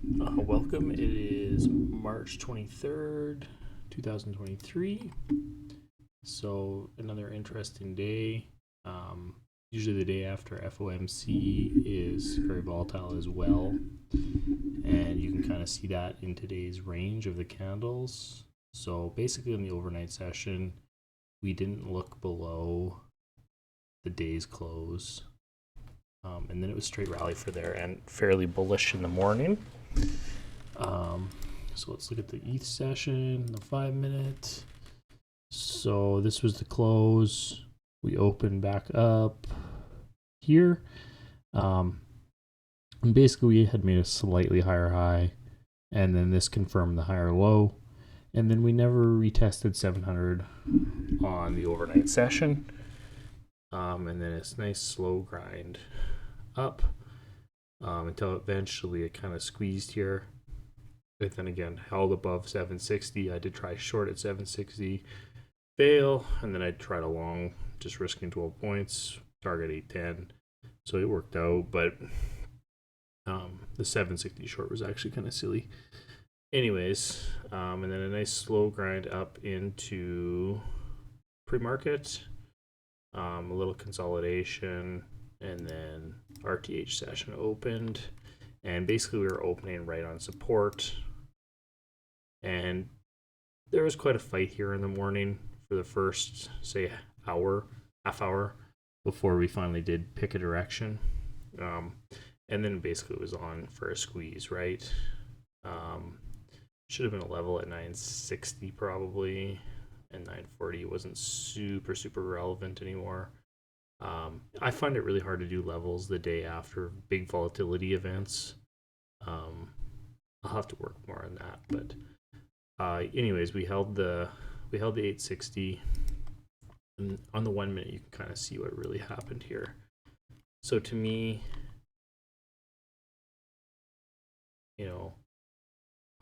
Welcome. It is March 23rd, 2023. So, another interesting day. Usually, the day after FOMC is very volatile as well. And you can kind of see that in today's range of the candles. So, basically, in the overnight session, we didn't look below the day's close. And then it was straight rally for there and fairly bullish in the morning. So let's look at the ETH session, the 5 minute. So this was the close. We opened back up here. And basically we had made a slightly higher high, and then this confirmed the higher low. And then we never retested 700 on the overnight session. And then it's nice slow grind up until eventually it kind of squeezed here. But then again, held above 760. I did try short at 760, fail, and then I tried a long, just risking 12 points, target 810. So it worked out, but the 760 short was actually kind of silly. Anyways, and then a nice slow grind up into pre-market, a little consolidation, and then RTH session opened. And basically we were opening right on support. And there was quite a fight here in the morning for the first, say, half hour, before we finally did pick a direction. And then basically it was on for a squeeze, right? Should have been a level at 960 probably, and 940 wasn't super relevant anymore. I find it really hard to do levels the day after big volatility events. I'll have to work more on that, but anyways, we held the 860, and on the 1 minute you can kind of see what really happened here. So to me,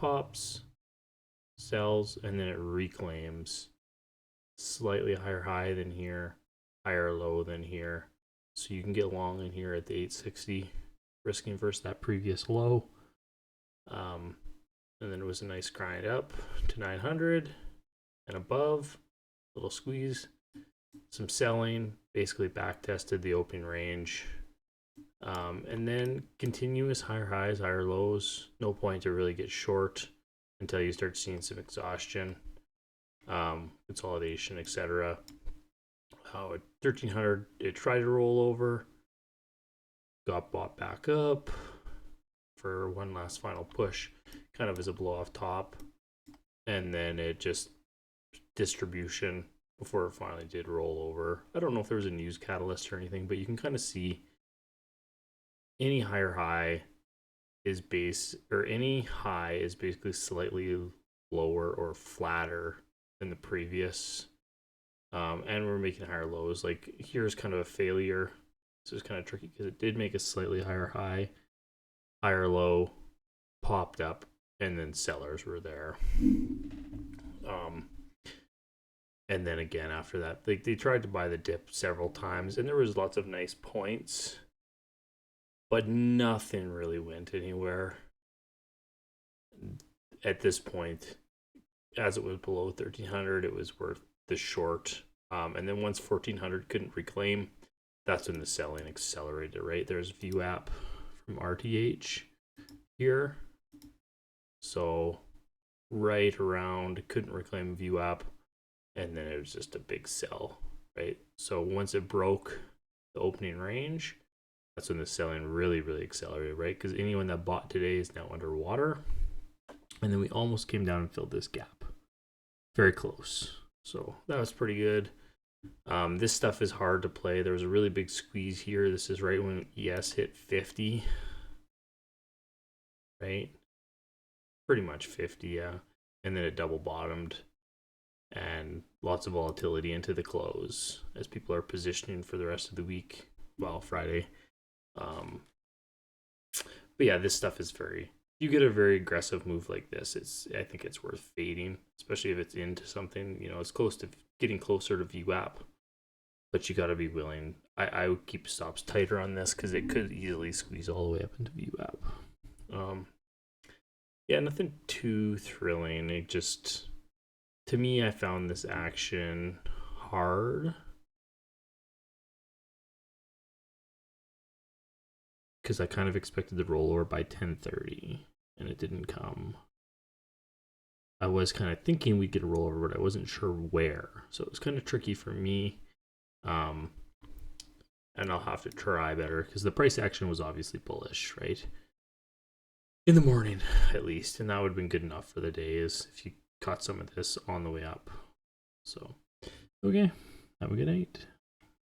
pops, sells, and then it reclaims slightly higher high than here, higher low than here. So you can get long in here at the 860, risking versus that previous low. And then it was a nice grind up to 900 and above, little squeeze, some selling, basically back tested the open range. And then continuous higher highs, higher lows. No point to really get short until you start seeing some exhaustion, consolidation, etc. At 1300, it tried to roll over, got bought back up for one last final push, kind of as a blow off top, and then it just distribution before it finally did roll over. I don't know if there was a news catalyst or anything, but you can kind of see any higher high is any high is basically slightly lower or flatter than the previous. And we're making higher lows. Like here's kind of a failure. So it's kind of tricky because it did make a slightly higher high, higher low, popped up, and then sellers were there. And then again after that, they tried to buy the dip several times, and there was lots of nice points, but nothing really went anywhere at this point. As it was below 1300, it was worth the short. And then once 1400 couldn't reclaim, that's when the selling accelerated, right? There's VWAP from RTH here. So right around, couldn't reclaim VWAP, and then it was just a big sell, right? So once it broke the opening range, that's when the selling really accelerated, right? Because anyone that bought today is now underwater. And then we almost came down and filled this gap. Very close. So that was pretty good. This stuff is hard to play. There was a really big squeeze here. This is right when ES hit 50. Right? Pretty much 50, yeah. And then it double bottomed. And lots of volatility into the close as people are positioning for the rest of the week. Well, Friday. But yeah, this stuff is you get a very aggressive move like this, I think it's worth fading, especially if it's into something, it's close to getting closer to VWAP. But you got to be willing. I would keep stops tighter on this because it could easily squeeze all the way up into VWAP. Yeah, nothing too thrilling. It just, to me, I found this action hard because I kind of expected the rollover by 10:30 and it didn't come. I was kind of thinking we'd get a rollover, but I wasn't sure where. So it was kind of tricky for me. And I'll have to try better because the price action was obviously bullish, right? In the morning, at least. And that would have been good enough for the day is if you caught some of this on the way up. So, okay. Have a good night.